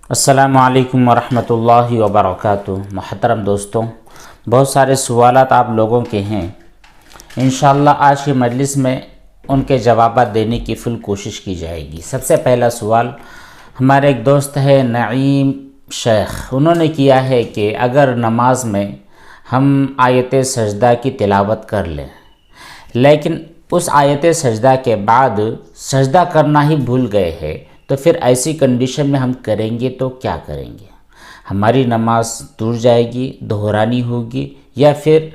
السلام علیکم ورحمۃ اللہ وبرکاتہ۔ محترم دوستوں، بہت سارے سوالات آپ لوگوں کے ہیں۔ انشاءاللہ آج کی مجلس میں ان کے جوابات دینے کی فل کوشش کی جائے گی۔ سب سے پہلا سوال ہمارے ایک دوست ہے نعیم شیخ، انہوں نے کیا ہے کہ اگر نماز میں ہم آیت سجدہ کی تلاوت کر لیں لیکن اس آیت سجدہ کے بعد سجدہ کرنا ہی بھول گئے ہیں تو پھر ایسی کنڈیشن میں ہم کریں گے تو کیا کریں گے؟ ہماری نماز ٹوٹ جائے گی، دہرانی ہوگی، یا پھر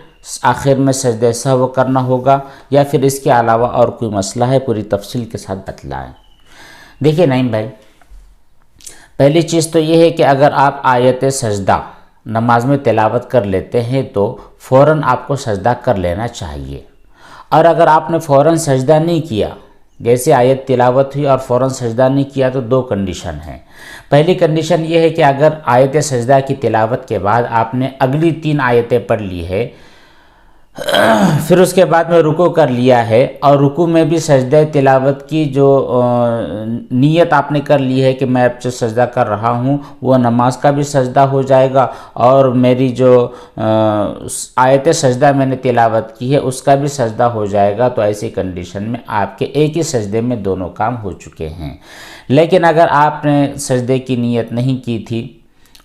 آخر میں سجدہ سہو کرنا ہوگا، یا پھر اس کے علاوہ اور کوئی مسئلہ ہے؟ پوری تفصیل کے ساتھ بتلائیں۔ دیکھیے نعیم بھائی، پہلی چیز تو یہ ہے کہ اگر آپ آیت سجدہ نماز میں تلاوت کر لیتے ہیں تو فوراً آپ کو سجدہ کر لینا چاہیے، اور اگر آپ نے فوراً سجدہ نہیں کیا، جیسے آیت تلاوت ہوئی اور فوراً سجدہ نہیں کیا، تو دو کنڈیشن ہیں۔ پہلی کنڈیشن یہ ہے کہ اگر آیت سجدہ کی تلاوت کے بعد آپ نے اگلی 3 آیتیں پڑھ لی ہے، پھر اس کے بعد میں رکوع کر لیا ہے، اور رکوع میں بھی سجدہ تلاوت کی جو نیت آپ نے کر لی ہے کہ میں اب جو سجدہ کر رہا ہوں وہ نماز کا بھی سجدہ ہو جائے گا، اور میری جو آیت سجدہ میں نے تلاوت کی ہے اس کا بھی سجدہ ہو جائے گا، تو ایسی کنڈیشن میں آپ کے ایک ہی سجدے میں دونوں کام ہو چکے ہیں۔ لیکن اگر آپ نے سجدے کی نیت نہیں کی تھی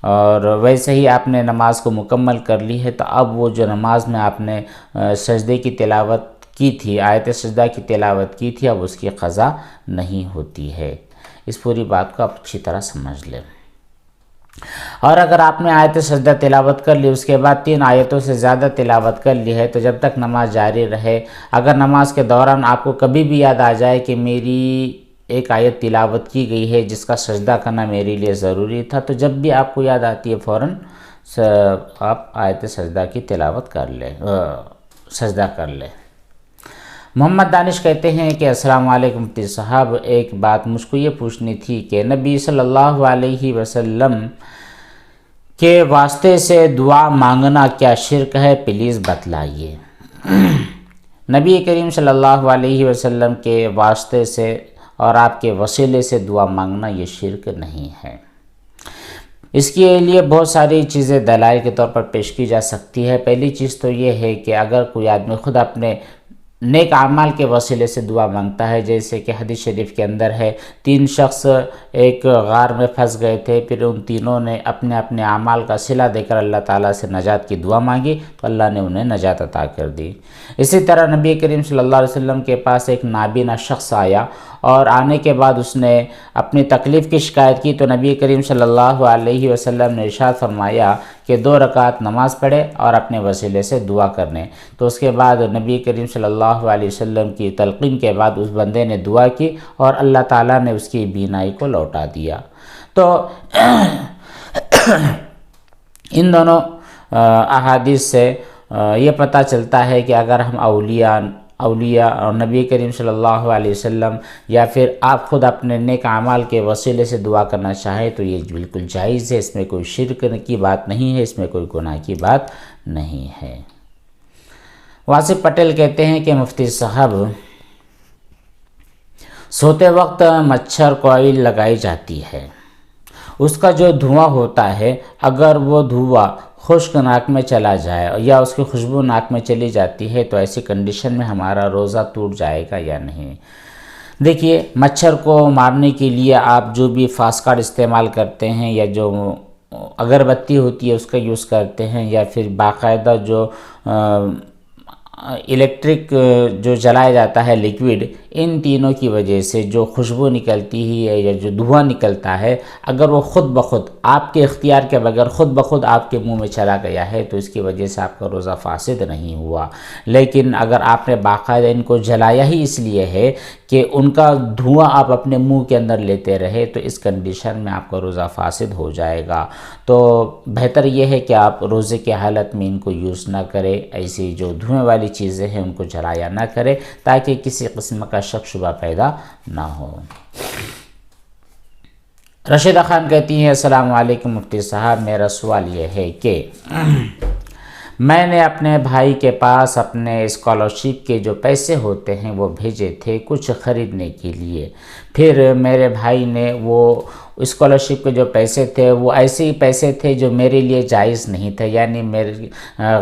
اور ویسے ہی آپ نے نماز کو مکمل کر لی ہے، تو اب وہ جو نماز میں آپ نے سجدے کی تلاوت کی تھی، آیت سجدہ کی تلاوت کی تھی، اب اس کی قضا نہیں ہوتی ہے۔ اس پوری بات کو آپ اچھی طرح سمجھ لیں۔ اور اگر آپ نے آیت سجدہ تلاوت کر لی، اس کے بعد 3 آیتوں سے زیادہ تلاوت کر لی ہے، تو جب تک نماز جاری رہے، اگر نماز کے دوران آپ کو کبھی بھی یاد آ جائے کہ میری ایک آیت تلاوت کی گئی ہے جس کا سجدہ کرنا میرے لیے ضروری تھا، تو جب بھی آپ کو یاد آتی ہے فوراً آپ آیت سجدہ کی تلاوت کر لیں، سجدہ کر لیں۔ محمد دانش کہتے ہیں کہ السلام علیکم مفتی صاحب، ایک بات مجھ کو یہ پوچھنی تھی کہ نبی صلی اللہ علیہ وسلم کے واسطے سے دعا مانگنا کیا شرک ہے؟ پلیز بتلائیے۔ نبی کریم صلی اللہ علیہ وسلم کے واسطے سے اور آپ کے وسیلے سے دعا مانگنا یہ شرک نہیں ہے۔ اس کے لیے بہت ساری چیزیں دلائل کے طور پر پیش کی جا سکتی ہے۔ پہلی چیز تو یہ ہے کہ اگر کوئی آدمی خود اپنے نیک اعمال کے وسیلے سے دعا مانگتا ہے، جیسے کہ حدیث شریف کے اندر ہے 3 شخص ایک غار میں پھنس گئے تھے، پھر ان تینوں نے اپنے اپنے اعمال کا صلہ دے کر اللہ تعالیٰ سے نجات کی دعا مانگی تو اللہ نے انہیں نجات عطا کر دی۔ اسی طرح نبی کریم صلی اللہ علیہ وسلم کے پاس ایک نابینا شخص آیا، اور آنے کے بعد اس نے اپنی تکلیف کی شکایت کی، تو نبی کریم صلی اللہ علیہ وسلم نے ارشاد فرمایا کہ 2 رکعت نماز پڑھے اور اپنے وسیلے سے دعا کرنے۔ تو اس کے بعد نبی کریم صلی اللہ علیہ وسلم کی تلقین کے بعد اس بندے نے دعا کی اور اللہ تعالیٰ نے اس کی بینائی کو لوٹا دیا۔ تو ان دونوں احادیث سے یہ پتہ چلتا ہے کہ اگر ہم اولیاء اور نبی کریم صلی اللہ علیہ وسلم یا پھر آپ خود اپنے نیک اعمال کے وسیلے سے دعا کرنا چاہیں تو یہ بالکل جائز ہے، اس میں کوئی شرک کی بات نہیں ہے، اس میں کوئی گناہ کی بات نہیں ہے۔ واصف پٹیل کہتے ہیں کہ مفتی صاحب، سوتے وقت مچھر کوئل لگائی جاتی ہے، اس کا جو دھواں ہوتا ہے اگر وہ دھواں خشک ناک میں چلا جائے یا اس کی خوشبو ناک میں چلی جاتی ہے تو ایسی کنڈیشن میں ہمارا روزہ ٹوٹ جائے گا یا نہیں؟ دیکھیے، مچھر کو مارنے کے لیے آپ جو بھی فاس کارڈ استعمال کرتے ہیں یا جو اگربتی ہوتی ہے اس کا یوز کرتے ہیں، یا پھر باقاعدہ جو الیکٹرک جو جلایا جاتا ہے لیکوڈ، ان تینوں کی وجہ سے جو خوشبو نکلتی ہے یا جو دھواں نکلتا ہے، اگر وہ خود بخود آپ کے اختیار کے بغیر خود بخود آپ کے منہ میں چلا گیا ہے تو اس کی وجہ سے آپ کا روزہ فاسد نہیں ہوا۔ لیکن اگر آپ نے باقاعدہ ان کو جلایا ہی اس لیے ہے کہ ان کا دھواں آپ اپنے منہ کے اندر لیتے رہے تو اس کنڈیشن میں آپ کا روزہ فاسد ہو جائے گا۔ تو بہتر یہ ہے کہ آپ روزے کی حالت میں ان کو یوز نہ کریں، ایسی جو دھویں والی چیزیں ہیں ان کو جلایا نہ کریں تاکہ کسی قسم کا شک شبہ پیدا نہ ہو۔ رشیدہ خان کہتی ہیں السلام علیکم مفتی صاحب، میرا سوال یہ ہے کہ میں نے اپنے بھائی کے پاس اپنے اسکالرشپ کے جو پیسے ہوتے ہیں وہ بھیجے تھے کچھ خریدنے کے لیے، پھر میرے بھائی نے وہ اسکالرشپ کے جو پیسے تھے وہ ایسے ہی پیسے تھے جو میرے لیے جائز نہیں تھے، یعنی میرے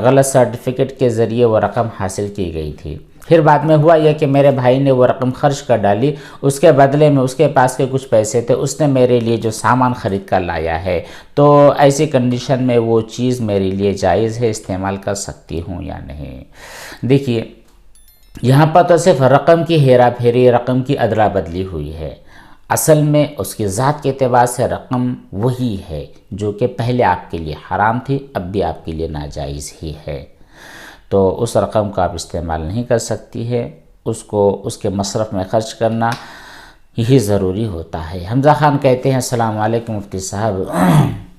غلط سرٹیفکیٹ کے ذریعے وہ رقم حاصل کی گئی تھی۔ پھر بعد میں ہوا یہ کہ میرے بھائی نے وہ رقم خرچ کر ڈالی، اس کے بدلے میں اس کے پاس کے کچھ پیسے تھے، اس نے میرے لیے جو سامان خرید کر لایا ہے، تو ایسی کنڈیشن میں وہ چیز میرے لیے جائز ہے، استعمال کر سکتی ہوں یا نہیں۔ دیکھیے یہاں پر تو صرف رقم کی ہیرا پھیری، رقم کی ادلا بدلی ہوئی ہے، اصل میں اس کی ذات کے اعتبار سے رقم وہی ہے جو کہ پہلے آپ کے لیے حرام تھی، اب بھی آپ کے لیے ناجائز ہی ہے، تو اس رقم کا آپ استعمال نہیں کر سکتی ہے، اس کو اس کے مصرف میں خرچ کرنا یہی ضروری ہوتا ہے۔ حمزہ خان کہتے ہیں السلام علیکم مفتی صاحب،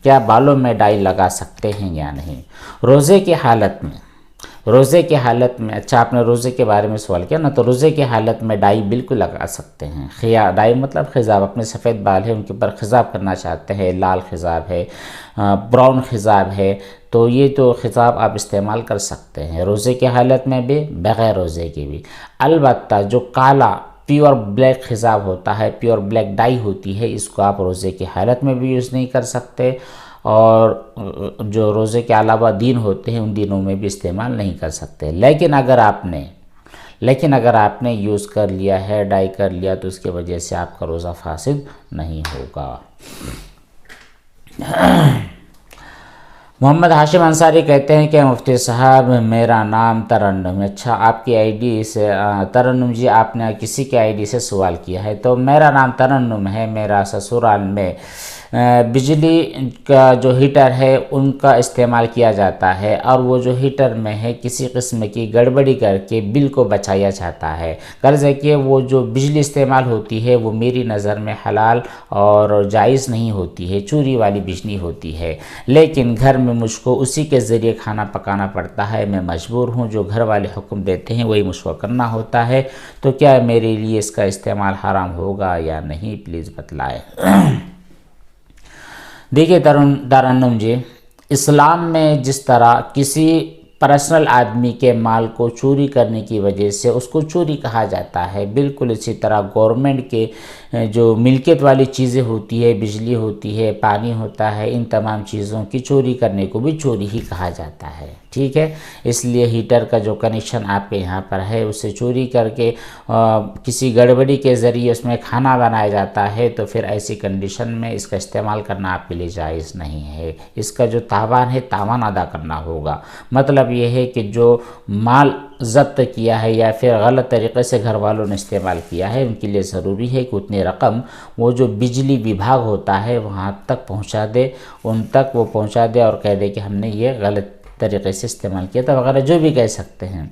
کیا بالوں میں ڈائی لگا سکتے ہیں یا نہیں روزے کی حالت میں؟ روزے کی حالت میں، اچھا آپ نے روزے کے بارے میں سوال کیا نا، تو روزے کی حالت میں ڈائی بالکل لگا سکتے ہیں۔ ڈائی مطلب خضاب، اپنے سفید بال ہے ان کے اوپر خضاب کرنا چاہتے ہیں، لال خضاب ہے، براؤن خضاب ہے، تو یہ تو خضاب آپ استعمال کر سکتے ہیں روزے کی حالت میں بھی، بغیر روزے کے بھی۔ البتہ جو کالا پیور بلیک خضاب ہوتا ہے، پیور بلیک ڈائی ہوتی ہے، اس کو آپ روزے کی حالت میں بھی یوز نہیں کر سکتے، اور جو روزے کے علاوہ دن ہوتے ہیں ان دنوں میں بھی استعمال نہیں کر سکتے۔ لیکن اگر آپ نے یوز کر لیا ہے، ڈائی کر لیا، تو اس کی وجہ سے آپ کا روزہ فاسد نہیں ہوگا۔ محمد ہاشم انصاری کہتے ہیں کہ مفتی صاحب میرا نام ترنم، اچھا آپ کی آئی ڈی سے ترنم جی، آپ نے کسی کی آئی ڈی سے سوال کیا ہے، تو میرا نام ترنم ہے، میرا سسرال میں بجلی کا جو ہیٹر ہے ان کا استعمال کیا جاتا ہے، اور وہ جو ہیٹر میں ہے کسی قسم کی گڑبڑی کر کے بل کو بچایا جاتا ہے، غرض ہے کہ وہ جو بجلی استعمال ہوتی ہے وہ میری نظر میں حلال اور جائز نہیں ہوتی ہے، چوری والی بجلی ہوتی ہے، لیکن گھر میں مجھ کو اسی کے ذریعے کھانا پکانا پڑتا ہے، میں مجبور ہوں، جو گھر والے حکم دیتے ہیں وہی مجھ کو کرنا ہوتا ہے، تو کیا میرے لیے اس کا استعمال حرام ہوگا یا نہیں، پلیز بتلائیں۔ دیکھیے ترنم جی، اسلام میں جس طرح کسی پرسنل آدمی کے مال کو چوری کرنے کی وجہ سے اس کو چوری کہا جاتا ہے، بالکل اسی طرح گورنمنٹ کے جو ملکیت والی چیزیں ہوتی ہے، بجلی ہوتی ہے، پانی ہوتا ہے، ان تمام چیزوں کی چوری کرنے کو بھی چوری ہی کہا جاتا ہے، ٹھیک ہے۔ اس لیے ہیٹر کا جو کنیکشن آپ کے یہاں پر ہے اسے چوری کر کے کسی گڑبڑی کے ذریعے اس میں کھانا بنایا جاتا ہے، تو پھر ایسی کنڈیشن میں اس کا استعمال کرنا آپ کے لیے جائز نہیں ہے، اس کا جو تاوان ہے تاوان ادا کرنا ہوگا۔ مطلب یہ ہے کہ جو مال ضبط کیا ہے یا پھر غلط طریقے سے گھر والوں نے استعمال کیا ہے، ان کے لیے ضروری ہے کہ اتنی رقم وہ جو بجلی وبھاگ ہوتا ہے وہاں تک پہنچا دے، ان تک وہ پہنچا دے اور کہہ دے کہ ہم نے یہ غلط طریقے سے استعمال کیا تھا وغیرہ، جو بھی کہہ سکتے ہیں۔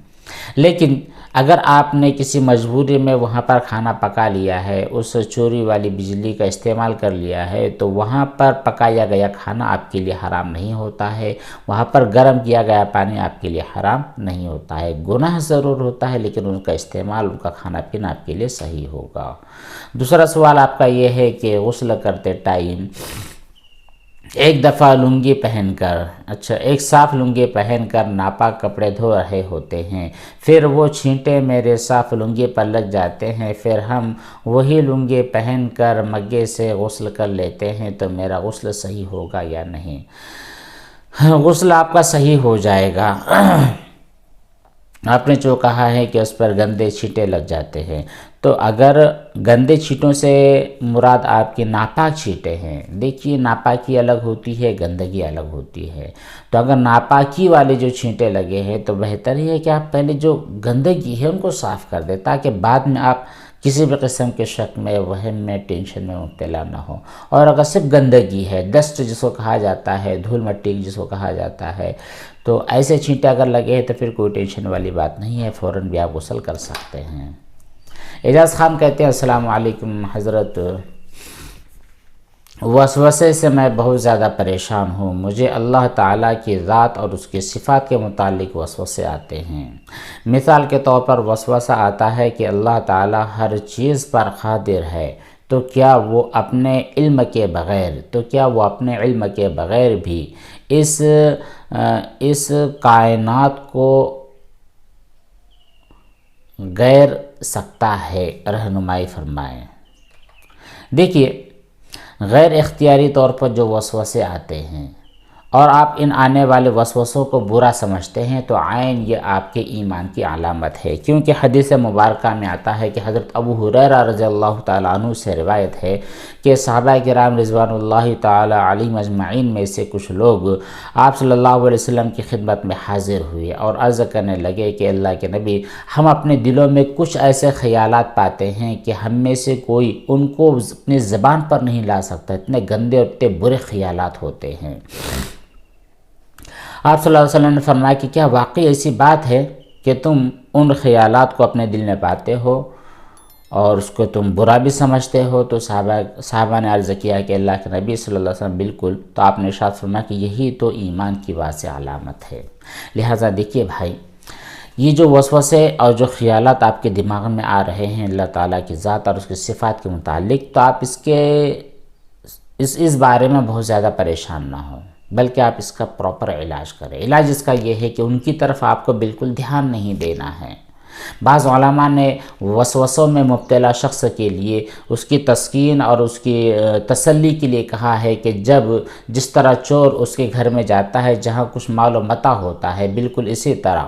لیکن اگر آپ نے کسی مجبوری میں وہاں پر کھانا پکا لیا ہے، اس چوری والی بجلی کا استعمال کر لیا ہے، تو وہاں پر پکایا گیا کھانا آپ کے لیے حرام نہیں ہوتا ہے، وہاں پر گرم کیا گیا پانی آپ کے لیے حرام نہیں ہوتا ہے، گناہ ضرور ہوتا ہے لیکن ان کا استعمال، ان کا کھانا پینا آپ کے لیے صحیح ہوگا۔ دوسرا سوال آپ کا یہ ہے کہ غسل کرتے ٹائم ایک دفعہ لنگی پہن کر، اچھا ایک صاف لنگی پہن کر ناپاک کپڑے دھو رہے ہوتے ہیں، پھر وہ چھینٹے میرے صاف لنگی پر لگ جاتے ہیں، پھر ہم وہی لنگی پہن کر مگے سے غسل کر لیتے ہیں، تو میرا غسل صحیح ہوگا یا نہیں؟ غسل آپ کا صحیح ہو جائے گا۔ آپ نے جو کہا ہے کہ اس پر گندے چھینٹے لگ جاتے ہیں، تو اگر گندے چھینٹوں سے مراد آپ کی ناپاک چھینٹے ہیں، دیکھیے ناپاکی الگ ہوتی ہے، گندگی الگ ہوتی ہے، تو اگر ناپاکی والے جو چھینٹے لگے ہیں تو بہتر ہی ہے کہ آپ پہلے جو گندگی ہے ان کو صاف کر دیں، تاکہ بعد میں آپ کسی بھی قسم کے شک میں، وہم میں، ٹینشن میں مبتلا نہ ہو۔ اور اگر صرف گندگی ہے، ڈسٹ جس کو کہا جاتا ہے، دھول مٹی جس کو کہا جاتا ہے، تو ایسے چھینٹے اگر لگے ہیں تو پھر کوئی ٹینشن والی بات نہیں ہے، فوراً بھی آپ غسل کر سکتے ہیں۔ اعجاز خان کہتے ہیں السلام علیکم حضرت، وسوسے سے میں بہت زیادہ پریشان ہوں، مجھے اللہ تعالیٰ کی ذات اور اس کی صفات کے متعلق وسوسے آتے ہیں۔ مثال کے طور پر وسوسہ آتا ہے کہ اللہ تعالیٰ ہر چیز پر قادر ہے، تو کیا وہ اپنے علم کے بغیر بھی اس کائنات کو غیر سکتا ہے؟ رہنمائی فرمائیں۔ دیکھیے غیر اختیاری طور پر جو وسوسے آتے ہیں اور آپ ان آنے والے وسوسوں کو برا سمجھتے ہیں تو عین یہ آپ کے ایمان کی علامت ہے، کیونکہ حدیث مبارکہ میں آتا ہے کہ حضرت ابو ہریرہ رضی اللہ تعالیٰ عنہ سے روایت ہے کہ صحابہ کرام رضوان اللہ تعالیٰ علیہم اجمعین میں سے کچھ لوگ آپ صلی اللہ علیہ وسلم کی خدمت میں حاضر ہوئے اور عرض کرنے لگے کہ اللہ کے نبی، ہم اپنے دلوں میں کچھ ایسے خیالات پاتے ہیں کہ ہم میں سے کوئی ان کو اپنی زبان پر نہیں لا سکتا، اتنے گندے اور اتنے برے خیالات ہوتے ہیں۔ آپ صلی اللہ علیہ وسلم نے فرمایا کہ کیا واقعی ایسی بات ہے کہ تم ان خیالات کو اپنے دل میں پاتے ہو اور اس کو تم برا بھی سمجھتے ہو؟ تو صحابہ نے عرض کیا کہ اللہ کے نبی صلی اللہ علیہ وسلم بالکل۔ تو آپ نے ارشاد فرمایا کہ یہی تو ایمان کی واضح علامت ہے۔ لہٰذا دیکھیے بھائی، یہ جو وسوسے اور جو خیالات آپ کے دماغ میں آ رہے ہیں اللہ تعالیٰ کی ذات اور اس کی صفات کے متعلق، تو آپ اس بارے میں بہت زیادہ پریشان نہ ہوں، بلکہ آپ اس کا پراپر علاج کریں۔ علاج اس کا یہ ہے کہ ان کی طرف آپ کو بالکل دھیان نہیں دینا ہے۔ بعض علماء نے وسوسوں میں مبتلا شخص کے لیے اس کی تسکین اور اس کی تسلی کے لیے کہا ہے کہ جس طرح چور اس کے گھر میں جاتا ہے جہاں کچھ مال و متاع ہوتا ہے، بالکل اسی طرح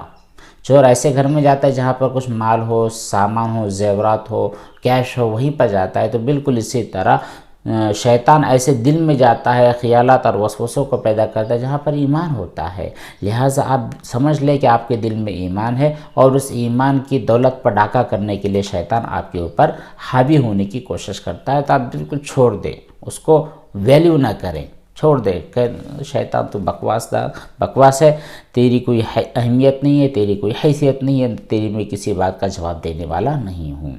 چور ایسے گھر میں جاتا ہے جہاں پر کچھ مال ہو، سامان ہو، زیورات ہو، کیش ہو، وہیں پر جاتا ہے۔ تو بالکل اسی طرح شیطان ایسے دل میں جاتا ہے، خیالات اور وسوسوں کو پیدا کرتا ہے جہاں پر ایمان ہوتا ہے۔ لہٰذا آپ سمجھ لیں کہ آپ کے دل میں ایمان ہے اور اس ایمان کی دولت پر ڈاکہ کرنے کے لیے شیطان آپ کے اوپر حاوی ہونے کی کوشش کرتا ہے، تو آپ بالکل چھوڑ دیں، اس کو ویلیو نہ کریں، چھوڑ دے کہ شیطان تو بکواس ہے، تیری کوئی اہمیت نہیں ہے، تیری کوئی حیثیت نہیں ہے، تیری میں کسی بات کا جواب دینے والا نہیں ہوں۔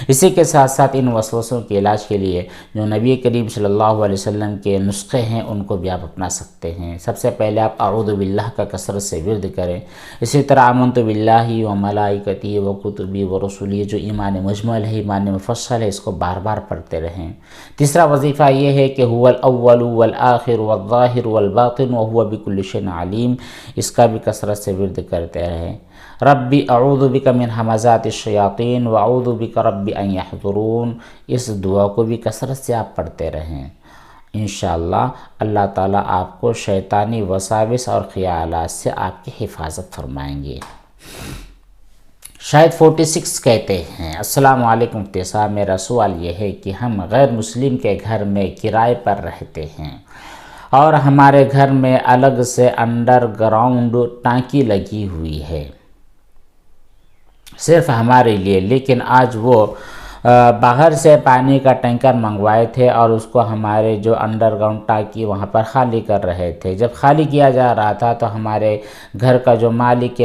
اسی کے ساتھ ساتھ ان وسوسوں کے علاج کے لیے جو نبی کریم صلی اللہ علیہ وسلم کے نسخے ہیں ان کو بھی آپ اپنا سکتے ہیں۔ سب سے پہلے آپ اعوذ باللہ کا کثرت سے ورد کریں۔ اسی طرح آمنت باللہ و ملائکتہ و کتبہ و رسلہ، جو ایمان مجمل ہے، ایمان مفصل ہے، اس کو بار بار پڑھتے رہیں۔ تیسرا وظیفہ یہ ہے کہ هو الاول والآخر والظاہر والباطن وهو بكل شيء علیم، اس کا بھی کثرت سے ورد کرتے رہیں۔ ربی اعوذ بک من ہمزات الشیاطین واعوذ بک ربی ان یحضرون، اس دعا کو بھی کثرت سے آپ پڑھتے رہیں۔ انشاءاللہ اللہ تعالیٰ آپ کو شیطانی وساوس اور خیالات سے آپ کی حفاظت فرمائیں گے۔ شاید 46 کہتے ہیں، السلام علیکم مفتی صاحب، میرا سوال یہ ہے کہ ہم غیر مسلم کے گھر میں کرائے پر رہتے ہیں اور ہمارے گھر میں الگ سے انڈر گراؤنڈ ٹانکی لگی ہوئی ہے صرف ہمارے لیے، لیکن آج وہ باہر سے پانی کا ٹینکر منگوائے تھے اور اس کو ہمارے جو انڈر گراؤنڈ ٹانکی وہاں پر خالی کر رہے تھے۔ جب خالی کیا جا رہا تھا تو ہمارے گھر کا جو مالک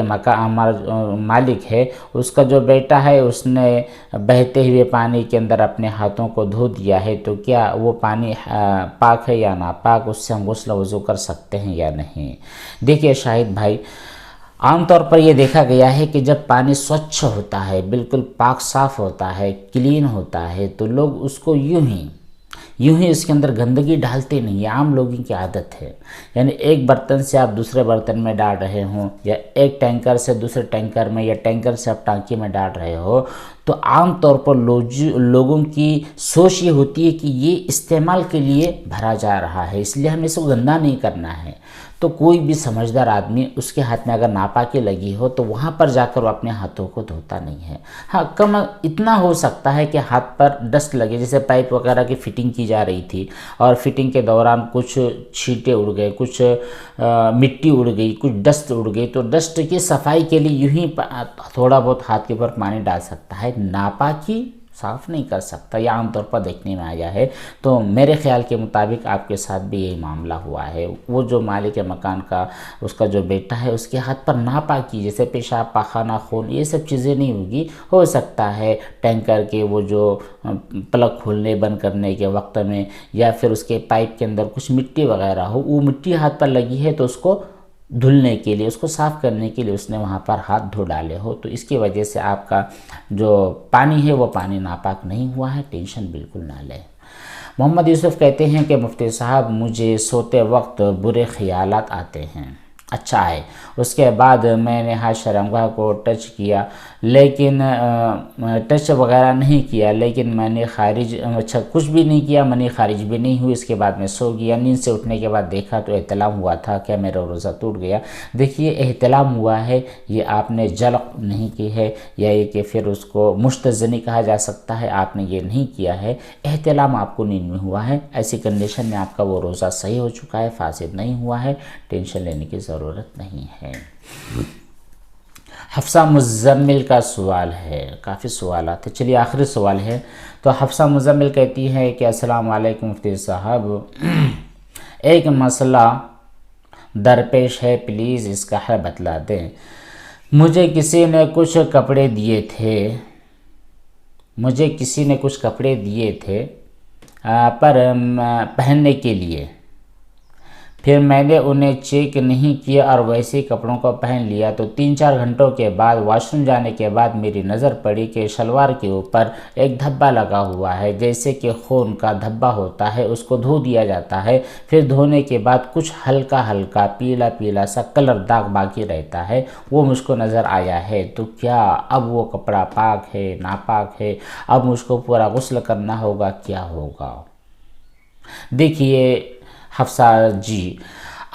ہے، اس کا جو بیٹا ہے، اس نے بہتے ہوئے پانی کے اندر اپنے ہاتھوں کو دھو دیا ہے، تو کیا وہ پانی پاک ہے یا ناپاک؟ اس سے ہم غسل وضو کر سکتے ہیں یا نہیں؟ دیکھیے شاہد بھائی، عام طور پر یہ دیکھا گیا ہے کہ جب پانی سوچھ ہوتا ہے، بالکل پاک صاف ہوتا ہے، کلین ہوتا ہے، تو لوگ اس کو یوں ہی اس کے اندر گندگی ڈالتے نہیں۔ یہ عام لوگوں کی عادت ہے، یعنی ایک برتن سے آپ دوسرے برتن میں ڈال رہے ہوں، یا ایک ٹینکر سے دوسرے ٹینکر میں، یا ٹینکر سے آپ ٹانکی میں ڈال رہے ہو، تو عام طور پر لوگوں کی سوچ یہ ہوتی ہے کہ یہ استعمال کے لیے بھرا جا رہا ہے، اس لیے ہمیں اس کو گندا نہیں کرنا ہے۔ تو کوئی بھی سمجھدار آدمی، اس کے ہاتھ میں اگر ناپاکی لگی ہو تو وہاں پر جا کر وہ اپنے ہاتھوں کو دھوتا نہیں ہے۔ ہاں، کم اتنا ہو سکتا ہے کہ ہاتھ پر ڈسٹ لگے، جیسے پائپ وغیرہ کی فٹنگ کی جا رہی تھی اور فٹنگ کے دوران کچھ چھینٹے اڑ گئے، کچھ مٹی اڑ گئی، کچھ ڈسٹ اڑ گئی، تو ڈسٹ کی صفائی کے لیے یوں ہی تھوڑا بہت ہاتھ کے اوپر پانی ڈال سکتا ہے، ناپاکی صاف نہیں کر سکتا۔ یہ عام طور پر دیکھنے میں آیا ہے۔ تو میرے خیال کے مطابق آپ کے ساتھ بھی یہی معاملہ ہوا ہے۔ وہ جو مالک مکان کا، اس کا جو بیٹا ہے، اس کے ہاتھ پر ناپاکی، جیسے پیشاب، پاخانہ، خون، یہ سب چیزیں نہیں ہوگی۔ ہو سکتا ہے ٹینکر کے وہ جو پلگ کھولنے بند کرنے کے وقت میں، یا پھر اس کے پائپ کے اندر کچھ مٹی وغیرہ ہو، وہ مٹی ہاتھ پر لگی ہے تو اس کو دھلنے کے لیے، اس کو صاف کرنے کے لیے اس نے وہاں پر ہاتھ دھو ڈالے ہو، تو اس کی وجہ سے آپ کا جو پانی ہے وہ پانی ناپاک نہیں ہوا ہے، ٹینشن بالکل نہ لیں۔ محمد یوسف کہتے ہیں کہ مفتی صاحب، مجھے سوتے وقت برے خیالات آتے ہیں اچھا ہے۔ اس کے بعد میں نے ہاتھ شرمگاہ کو ٹچ کیا، لیکن ٹچ وغیرہ نہیں کیا، لیکن میں نے خارج اچھا کچھ بھی نہیں کیا، میں نے خارج بھی نہیں ہوئی۔ اس کے بعد میں سو گیا۔ نیند سے اٹھنے کے بعد دیکھا تو احتلام ہوا تھا، کیا میرا روزہ ٹوٹ گیا؟ دیکھیے احتلام ہوا ہے، یہ آپ نے جلق نہیں کی ہے، یا یہ کہ پھر اس کو مشتزنی کہا جا سکتا ہے، آپ نے یہ نہیں کیا ہے۔ احتلام آپ کو نیند میں ہوا ہے، ایسی کنڈیشن میں آپ کا وہ روزہ صحیح ہو چکا ہے، فاسد نہیں ہوا ہے، ٹینشن لینے کی ضرورت نہیں ہے۔ حفصہ مزمل کا سوال ہے، کافی سوالات ہیں، چلیے آخری سوال ہے۔ تو حفصہ مزمل کہتی ہے کہ السلام علیکم مفتی صاحب، ایک مسئلہ درپیش ہے، پلیز اس کا حل بتلا دیں۔ مجھے کسی نے کچھ کپڑے دیے تھے پر پہننے کے لیے، پھر میں نے انہیں چیک نہیں کیا اور ویسے کپڑوں کو پہن لیا، تو 3-4 گھنٹوں کے بعد واش روم جانے کے بعد میری نظر پڑی کہ شلوار کے اوپر ایک دھبا لگا ہوا ہے، جیسے کہ خون کا دھبا ہوتا ہے، اس کو دھو دیا جاتا ہے، پھر دھونے کے بعد کچھ ہلکا پیلا سا کلر داغ باقی رہتا ہے، وہ مجھ کو نظر آیا ہے، تو کیا اب وہ کپڑا پاک ہے ناپاک ہے؟ اب مجھ کو پورا غسل کرنا ہوگا، کیا ہوگا؟ دیکھیے حفصہ جی،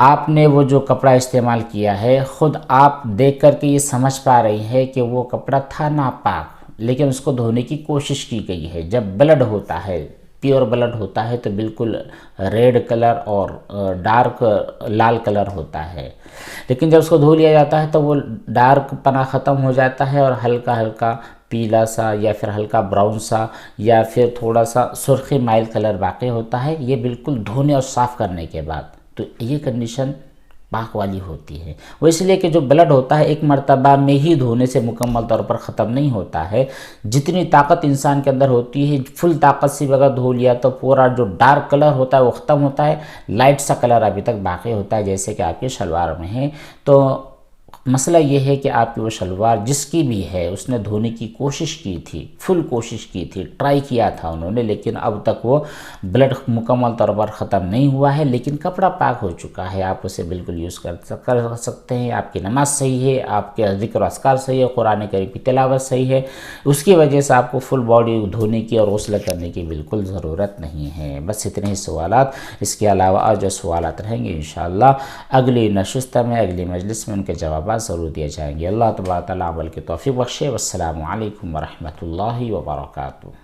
آپ نے وہ جو کپڑا استعمال کیا ہے، خود آپ دیکھ کر کے یہ سمجھ پا رہی ہے کہ وہ کپڑا تھا ناپاک، لیکن اس کو دھونے کی کوشش کی گئی ہے۔ جب بلڈ ہوتا ہے، پیور بلڈ ہوتا ہے، تو بالکل ریڈ کلر اور ڈارک لال کلر ہوتا ہے، لیکن جب اس کو دھو لیا جاتا ہے تو وہ ڈارک پنا ختم ہو جاتا ہے اور ہلکا پیلا سا یا پھر ہلکا براؤن سا یا پھر تھوڑا سا سرخی مائل کلر باقی ہوتا ہے، یہ بالکل دھونے اور صاف کرنے کے بعد، تو یہ کنڈیشن پاک والی ہوتی ہے۔ وہ اس لیے کہ جو بلڈ ہوتا ہے ایک مرتبہ میں ہی دھونے سے مکمل طور پر ختم نہیں ہوتا ہے، جتنی طاقت انسان کے اندر ہوتی ہے، فل طاقت سے بھی اگر دھو لیا تو پورا جو ڈارک کلر ہوتا ہے وہ ختم ہوتا ہے، لائٹ سا کلر ابھی تک باقی ہوتا ہے، جیسے کہ آپ کے شلوار میں ہے۔ تو مسئلہ یہ ہے کہ آپ کی وہ شلوار جس کی بھی ہے، اس نے دھونے کی کوشش کی تھی، فل کوشش کی تھی، ٹرائی کیا تھا انہوں نے، لیکن اب تک وہ بلڈ مکمل طور پر ختم نہیں ہوا ہے، لیکن کپڑا پاک ہو چکا ہے، آپ اسے بالکل یوز کر سکتے ہیں، آپ کی نماز صحیح ہے، آپ کے ذکر و اذکار صحیح ہے، قرآن کریم کی تلاوت صحیح ہے، اس کی وجہ سے آپ کو فل باڈی دھونے کی اور غسل کرنے کی بالکل ضرورت نہیں ہے۔ بس اتنے ہی سوالات، اس کے علاوہ اور جو سوالات رہیں گے انشاءاللہ اگلی نشست میں، اگلی مجلس میں ان کے جوابات ضرور دیے جائیں گے۔ اللہ تبارک و تعالیٰ عمل کی توفیق بخشے۔ والسلام علیکم ورحمۃ اللہ وبرکاتہ۔